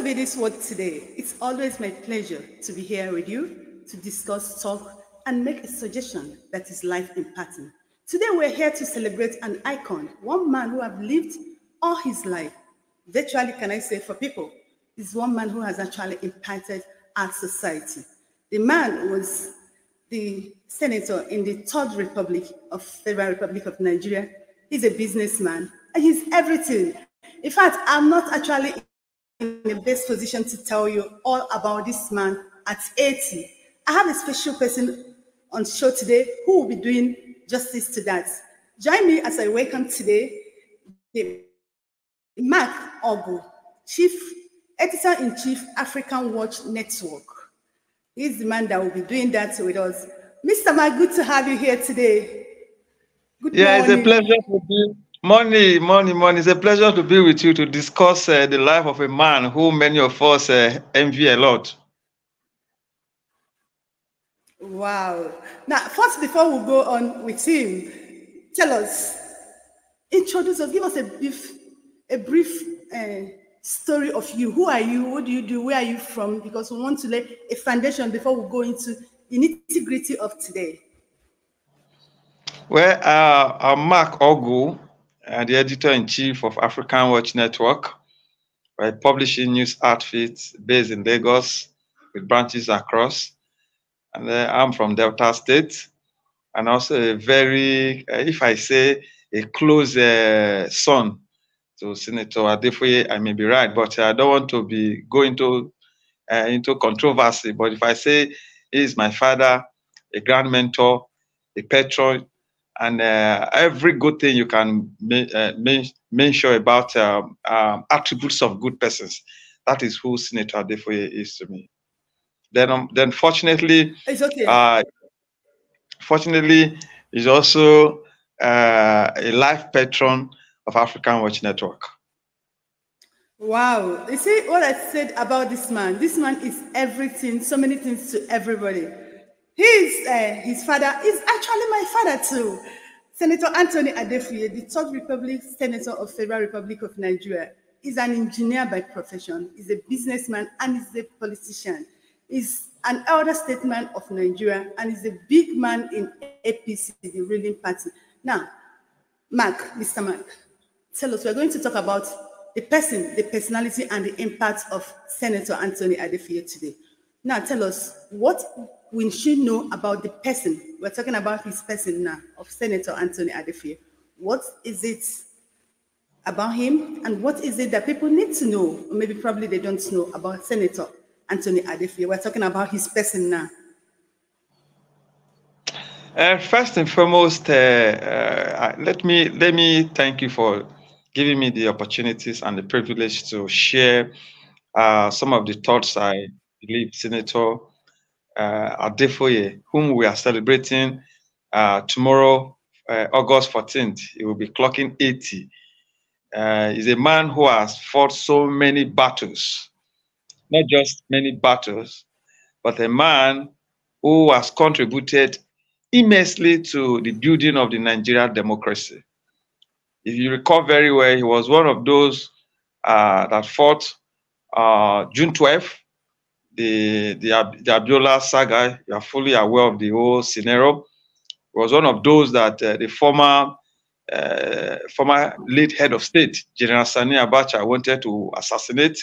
be this word today. It's always my pleasure to be here with you to discuss, talk, and make a suggestion that is life impacting. Today we're here to celebrate an icon, one man who have lived all his life. Virtually, can I say for people, is one man who has actually impacted our society. The man was the senator in the Third Republic of Federal Republic of Nigeria. He's a businessman and he's everything. In fact, I'm not actually in the best position to tell you all about this man at 80. I have a special person on show today who will be doing justice to that. Join me as I welcome today the Mark Ogu, Chief Editor-in-Chief, African Watch Network. He's the man that will be doing that with us. Mr. Mark, good to have you here today. Good morning. It's a pleasure to be. Morning. It's a pleasure to be with you to discuss the life of a man who many of us envy a lot. Wow. Now, first, before we go on with him, tell us, introduce us, give us a brief story of you. Who are you? What do you do? Where are you from? Because we want to lay a foundation before we go into the nitty-gritty of today. Well, I'm Mark Ogu, the editor-in-chief of African Watch Network, a publishing news outfit based in Lagos with branches across. And I'm from Delta State, and also a very, if I say, a close son to Senator Adefuye. I may be right, but I don't want to be going into controversy. But if I say he is my father, a grand mentor, a patron, and every good thing you can mention about attributes of good persons, that is who Senator Adefuye is to me. Then fortunately, it's okay. Fortunately, he's also a life patron of African Watch Network. Wow. You see what I said about this man? This man is everything, so many things to everybody. His father is actually my father too. Senator Anthony Adefuye, the Third Republic Senator of Federal Republic of Nigeria, is an engineer by profession, is a businessman, and is a politician. Is an elder statesman of Nigeria and is a big man in APC, the ruling party. Now, Mr. Mark, tell us, we're going to talk about the person, the personality, and the impact of Senator Anthony Adefuye today. Now, tell us, what we should know about the person. We're talking about his person now, of Senator Anthony Adefuye. What is it about him, and what is it that people need to know, or maybe probably they don't know about Senator Anthony Adefuye? We're talking about his person now. First and foremost, let me thank you for giving me the opportunities and the privilege to share some of the thoughts I believe Senator Adefuye, whom we are celebrating tomorrow, August 14th. He will be clocking 80. He's a man who has fought so many battles. Not just many battles, but a man who has contributed immensely to the building of the Nigerian democracy. If you recall very well, he was one of those that fought June 12th, the Abiola saga. You are fully aware of the whole scenario. He was one of those that the former late head of state, General Sani Abacha, wanted to assassinate.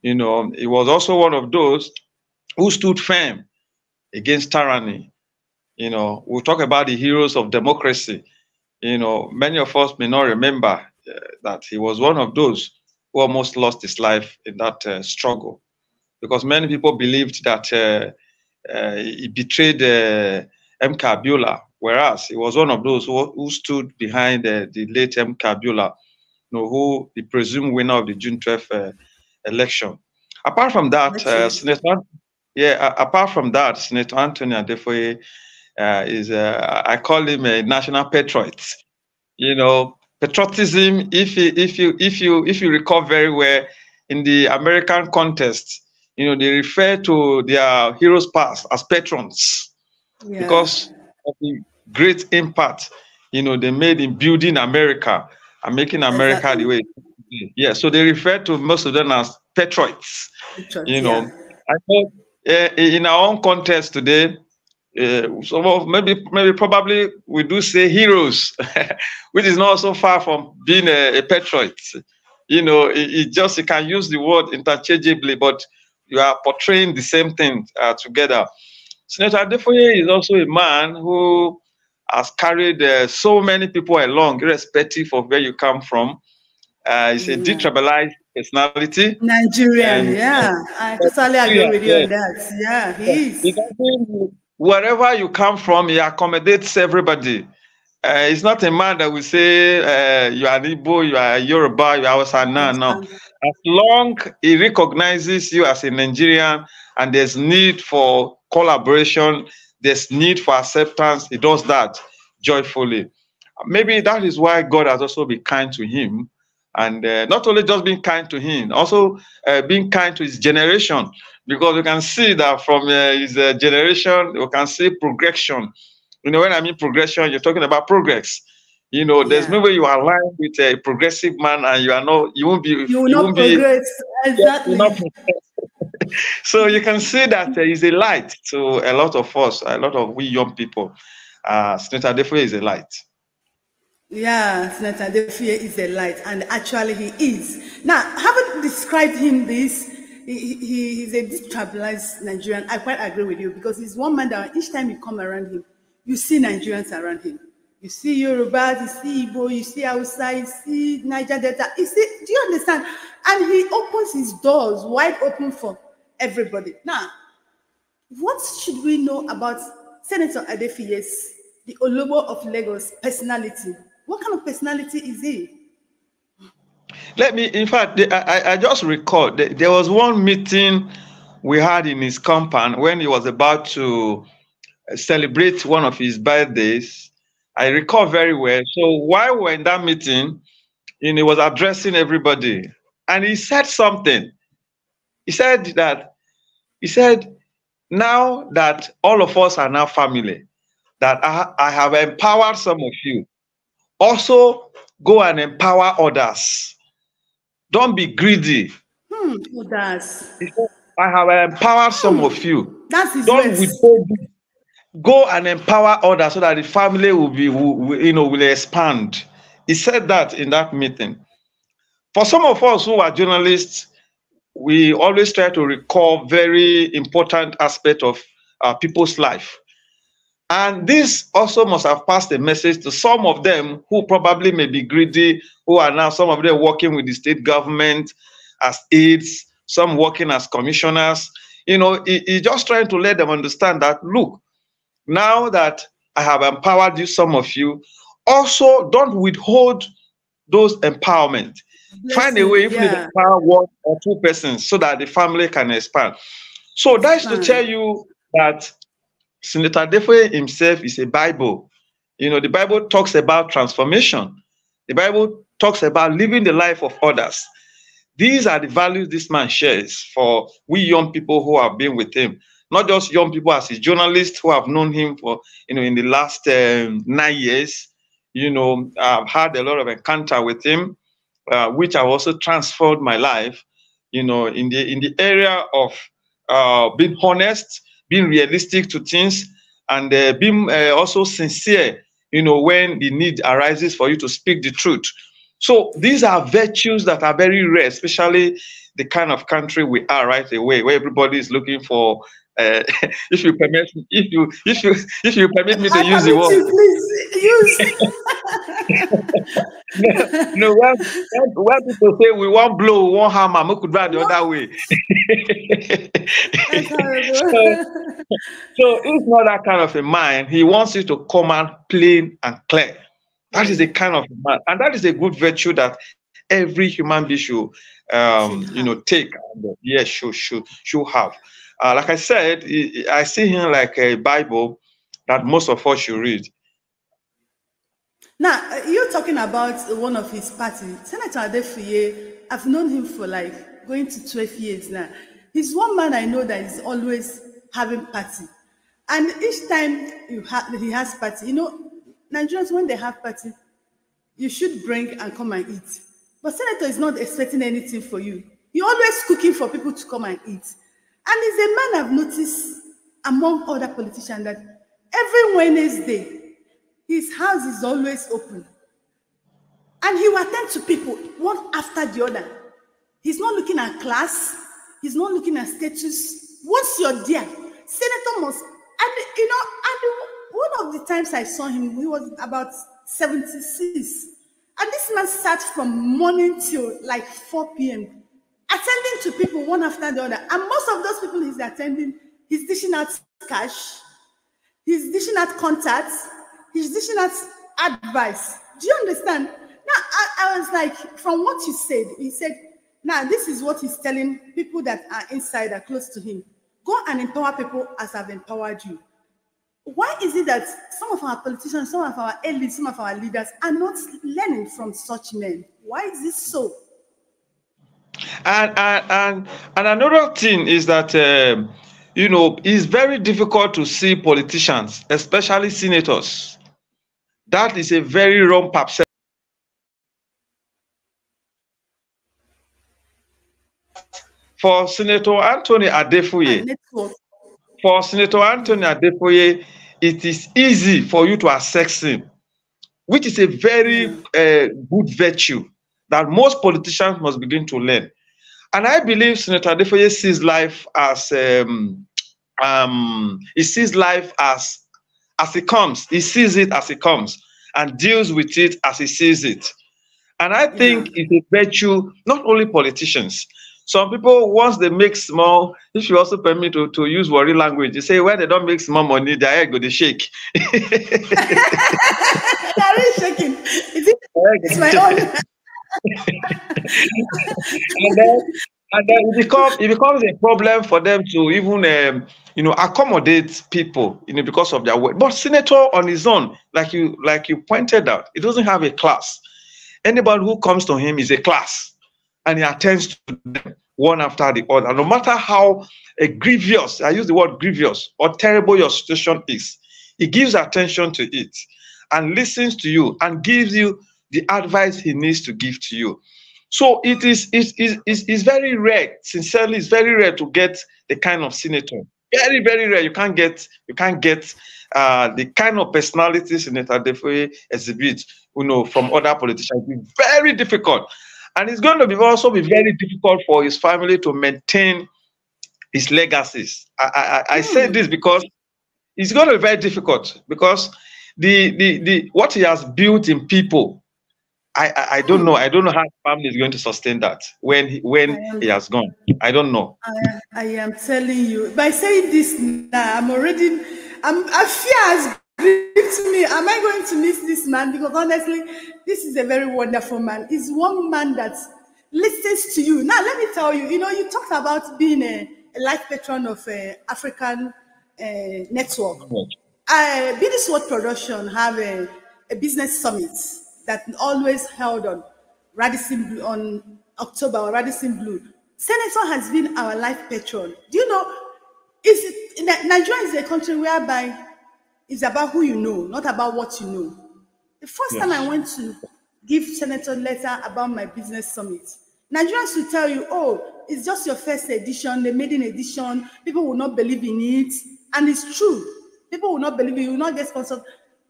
You know, he was also one of those who stood firm against tyranny. You know, we'll talk about the heroes of democracy. You know, many of us may not remember that he was one of those who almost lost his life in that struggle, because many people believed that he betrayed M. Abiola, whereas he was one of those who stood behind the late M. Abiola, you know, who the presumed winner of the June 12th election. Apart from that, apart from that, Senator Anthony Adefuye is, I call him a national patriot. You know, patriotism. If you recall very well, in the American context, you know, they refer to their heroes past as patrons, because of the great impact, you know, they made in building America and making America the way. Yeah, so they refer to most of them as patriots. You Yeah. know, I know in our own context today, some of maybe probably we do say heroes, which is not so far from being a patriot. It just you can use the word interchangeably, but you are portraying the same thing together. Senator Adefuye is also a man who has carried so many people along, irrespective of where you come from. He's a Yeah. detribalized personality, Nigerian, and yeah. I totally agree yeah, with you yeah. on that. Yeah, he It is. doesn't, wherever you come from, he accommodates everybody. He's not a man that will say you are Igbo, you are Yoruba, you are Hausa. No, no. As long he recognizes you as a Nigerian and there's need for collaboration, there's need for acceptance, he does that joyfully. Maybe that is why God has also been kind to him. And not only just being kind to him, also being kind to his generation, because we can see that from his generation, we can see progression. When I mean progression, you're talking about progress. There's Yeah. no way you are aligned with a progressive man and you are not, You will you not won't be, progress. you're not. Exactly. So you can see that he's a light to a lot of us, a lot of we young people. Senator Adefuye is a light. Yeah, Senator Adefuye is a light, and actually he is. Now, having described him this, he's a destabilized Nigerian. I quite agree with you because he's one man that each time you come around him, you see Nigerians around him. You see Yorubas, you see Igbo, you see Hausa, you see Niger Delta. You see, do you understand? And he opens his doors wide open for everybody. Now, what should we know about Senator Adefuye's, the Olobo of Lagos personality? What kind of personality is he? In fact, I just recall there was one meeting we had in his compound when he was about to celebrate one of his birthdays. I recall very well. So while we were in that meeting, he was addressing everybody, and he said something. He said that he said, now that all of us are now family, that I have empowered some of you. Also, go and empower others. Don't be greedy. Who does? He said, I have empowered some of you. That's his Don't words. withhold it. Go and empower others so that the family will expand. He said that in that meeting. For some of us who are journalists, we always try to recall very important aspect of people's life. And this also must have passed a message to some of them who probably may be greedy, who are now some of them working with the state government as aides, some working as commissioners. He's just trying to let them understand that, look, now that I have empowered you, some of you, also don't withhold those empowerment. Find a way, Blessing, even if yeah. empower one or two persons, so that the family can expand. So that's to tell Expand. you that Senator Adefuye himself is a Bible. The Bible talks about transformation. The Bible talks about living the life of others. These are the values this man shares for we young people who have been with him. Not just young people as a journalist who have known him for, in the last 9 years. I've had a lot of encounter with him, which have also transformed my life, in the area of being honest, being realistic to things, and being also sincere, when the need arises for you to speak the truth. So these are virtues that are very rare, especially the kind of country we are right away, where everybody is looking for. If you permit, if you permit me to I use the permit word, you, please use. when people say we want blow, we want hammer, we could ride the What? other way. That's so, horrible. so he's not that kind of a man. He wants you to come out plain and clear. That is the Clear. kind of man, and that is a good virtue that every human being should, Should have. take. And, yes, should have. Like I said, I see him like a Bible that most of us should read. Now, you're talking about one of his parties, Senator Adefuye. I've known him for like going to 12 years now. He's one man I know that is always having party. And each time he has party, Nigerians, when they have party, you should bring and come and eat. But senator is not expecting anything for you. He always cooking for people to come and eat. And he's a man I've noticed among other politicians that every Wednesday, his house is always open. And he will attend to people one after the other. He's not looking at class. He's not looking at status. Once you're there, senator must, and and one of the times I saw him, he was about 76. And this man sat from morning till like 4 p.m. attending to people one after the other. And most of those people he's attending, he's dishing out cash, he's dishing out contacts, he's dishing out advice. Do you understand? Now, I was like, from what you said, he said, now this is what he's telling people that are inside, are close to him. Go and empower people as I've empowered you. Why is it that some of our politicians, some of our elites, some of our leaders are not learning from such men? Why is this so? And another thing is that it's very difficult to see politicians, especially senators. That is a very wrong perception. For Senator Anthony Adefuye, it is easy for you to access him, which is a very good virtue that most politicians must begin to learn. And I believe Senator Adefuye sees life as as it comes. He sees it as it comes and deals with it as he sees it. And I think it's a virtue, not only politicians. Some people, once they make small, if you also permit me to use worry language, you say when they don't make small money, their head go to shake. They're really shaking. It's my own. and then it becomes a problem for them to even accommodate people, because of their work. But senator on his own, like you pointed out, he doesn't have a class. Anybody who comes to him is a class, and he attends to them one after the other. No matter how grievous, I use the word grievous, or terrible your situation is, he gives attention to it and listens to you and gives you the advice he needs to give to you. So it's very rare, sincerely, it's very rare to get the kind of senator. Very, very rare. You can't get the kind of personality Senator Adefuye exhibits, from other politicians. It's very difficult. And it's going to be very difficult for his family to maintain his legacies. I say this because it's going to be very difficult, because the what he has built in people, I don't know. I don't know how his family is going to sustain that when he has gone. I don't know. I am telling you, by saying this now, I fear has gripped me. Am I going to miss this man? Because honestly, this is a very wonderful man. He's one man that listens to you. Now, let me tell you, you talked about being a life patron of African network. BD's World Production have a business summit that always held on Radisson Blue, on October, or Radisson Blue. Senator has been our life patron. Do you know, Nigeria is a country whereby it's about who you know, not about what you know. The first time I went to give Senator a letter about my business summit, Nigerians will tell you, oh, it's just your first edition, the maiden edition, people will not believe in it. And it's true. People will not believe it, you will not get sponsored.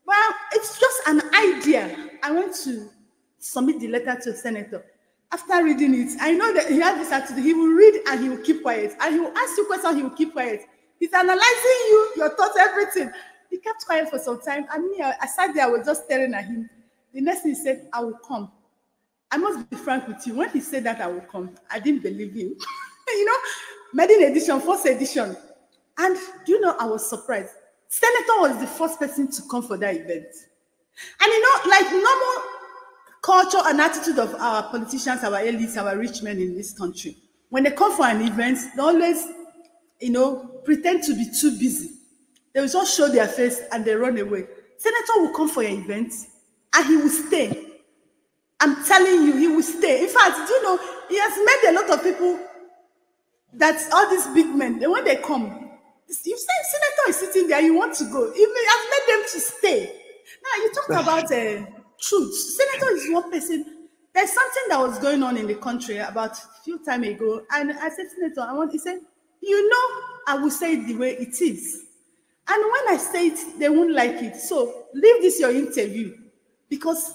Well, it's just an idea. I went to submit the letter to a senator. After reading it, I know that he has this attitude. He will read and he will keep quiet. And he will ask you questions, he will keep quiet. He's analyzing you, your thoughts, everything. He kept quiet for some time. And me, I sat there, I was just staring at him. The next thing he said, I will come. I must be frank with you. When he said that I will come, I didn't believe him. Maiden edition, first edition. And do you know, I was surprised. Senator was the first person to come for that event. And like normal culture and attitude of our politicians, our elites, our rich men in this country, when they come for an event, they always, pretend to be too busy. They will just show their face and they run away. Senator will come for your event and he will stay. I'm telling you, he will stay. In fact, do you know, he has met a lot of people that all these big men, when they come, you say senator is sitting there, you want to go. He has made them to stay. Now, you talk about truth. Senator is one person. There's something that was going on in the country about a few time ago, and I said, Senator, he said, you know, I will say it the way it is. And when I say it, they won't like it. So leave this your interview, because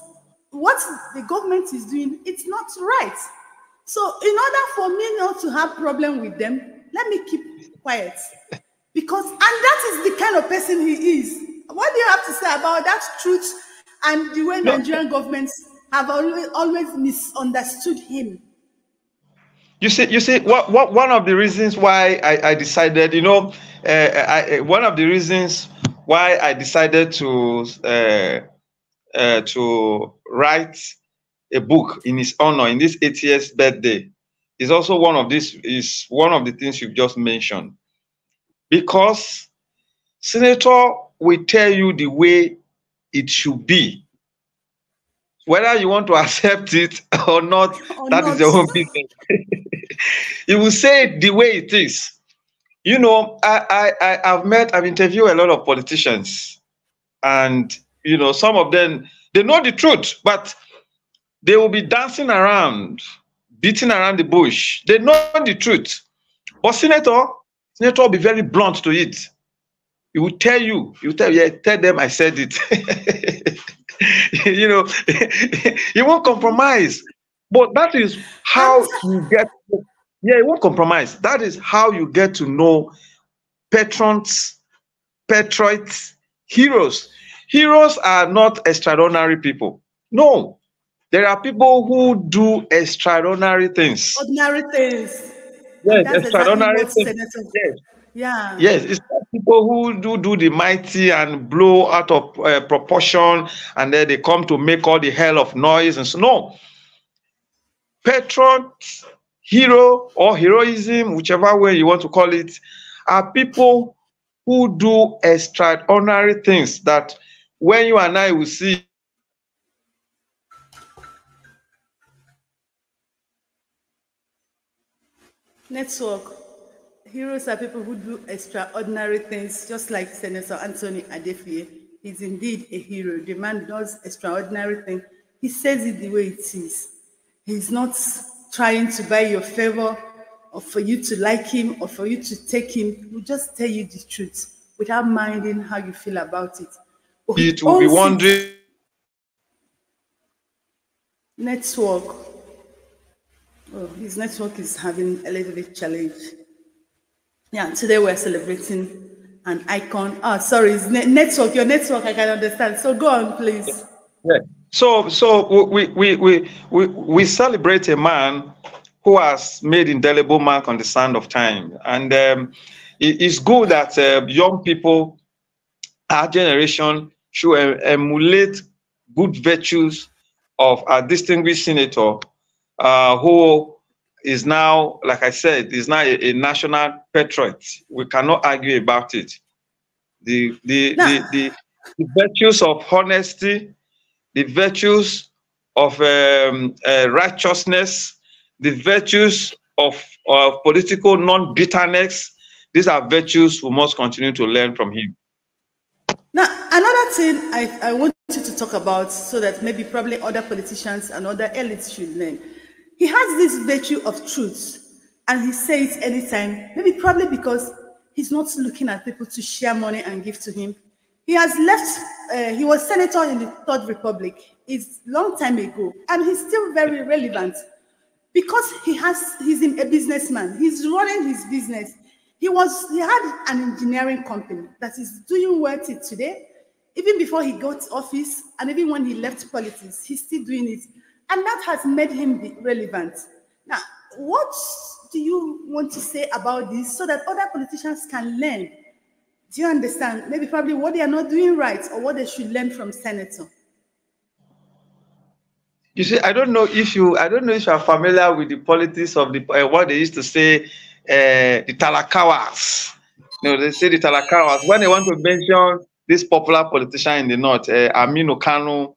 what the government is doing, it's not right. So in order for me not to have problem with them, let me keep quiet. Because, and that is the kind of person he is. What do you have to say about that truth and the way Nigerian governments have always misunderstood him? You see, what one of the reasons why I decided, you know, one of the reasons why I decided to write a book in his honor in this 80th birthday is also one of the things you've just mentioned, because Senator will tell you the way it should be. Whether you want to accept it or not, that is your own business. He will say it the way it is. You know, I've interviewed a lot of politicians, and you know, some of them, they know the truth, but they will be dancing around, beating around the bush. They know the truth. But Senator will be very blunt to it. He will tell you, yeah, tell them I said it. You know, he won't compromise. But that is how you get, yeah, he won't compromise. That is how you get to know patrons, patriots, heroes. Heroes are not extraordinary people. No, there are people who do extraordinary things. Ordinary things. Yes, that's extraordinary exactly things. Senator. Yes. Yeah. Yes, it's not people who do the mighty and blow out of proportion, and then they come to make all the hell of noise and so. No, patron, hero, or heroism, whichever way you want to call it, are people who do extraordinary things that when you and I will see. Network. Heroes are people who do extraordinary things, just like Senator Anthony Adefuye. He's indeed a hero. The man does extraordinary things. He says it the way it is. He's not trying to buy your favor or for you to like him or for you to take him. He will just tell you the truth without minding how you feel about it. But It will be wondering. Network. Oh, his network is having a little bit challenge. Yeah, today we're celebrating an icon. Oh, sorry, it's network. Your network, I can understand. So go on, please. Yeah. So we celebrate a man who has made indelible mark on the sand of time, and it's good that young people, our generation, should emulate good virtues of our distinguished senator, who is now, like I said, is now a national patriot. We cannot argue about it. The virtues of honesty, the virtues of righteousness, the virtues of political non-bitterness, these are virtues we must continue to learn from him. Now, another thing I want you to talk about, so that maybe probably other politicians and other elites should learn. He has this virtue of truth, and he says anytime, maybe probably because he's not looking at people to share money and give to him. He has left, he was senator in the Third Republic. It's a long time ago, and he's still very relevant because he's a businessman. He's running his business. He had an engineering company that is doing well till today. Even before he got office, and even when he left politics, he's still doing it. And that has made him be relevant. Now, what do you want to say about this so that other politicians can learn? Do you understand? Maybe probably what they are not doing right or what they should learn from senator. You see, I don't know if you are familiar with the politics of the what they used to say, the Talakawas. You know, they say the Talakawas when they want to mention this popular politician in the north, Aminu Kanu.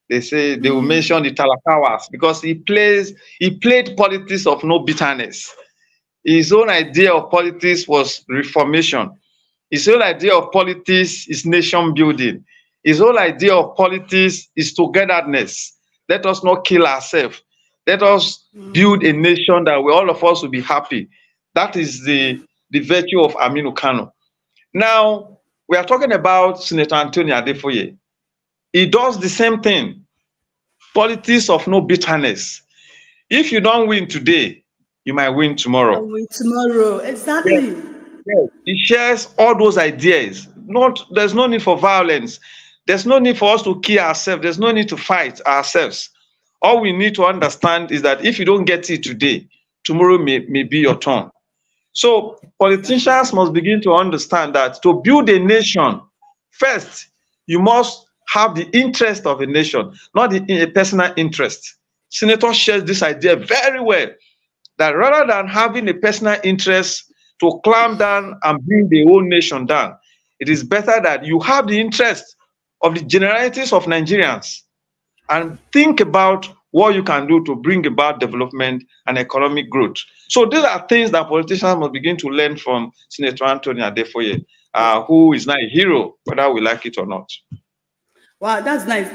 They say they will mention the Talakawas because he played politics of no bitterness. His own idea of politics was reformation. His whole idea of politics is nation building. His whole idea of politics is togetherness. Let us not kill ourselves. Let us build a nation that all of us will be happy. That is the virtue of Aminu Kano. Now, we are talking about Senator Anthony Adefuye. He does the same thing. Politics of no bitterness. If you don't win today, you might win tomorrow. I'll win tomorrow. Exactly. Yes. Yes. He shares all those ideas. There's no need for violence. There's no need for us to kill ourselves. There's no need to fight ourselves. All we need to understand is that if you don't get it today, tomorrow may be your turn. So politicians must begin to understand that to build a nation, first, you must have the interest of a nation, not a personal interest. Senator shares this idea very well, that rather than having a personal interest to clamp down and bring the whole nation down, it is better that you have the interest of the generalities of Nigerians and think about what you can do to bring about development and economic growth. So these are things that politicians must begin to learn from Senator Anthony Adefuye, who is now a hero, whether we like it or not. Wow, that's nice.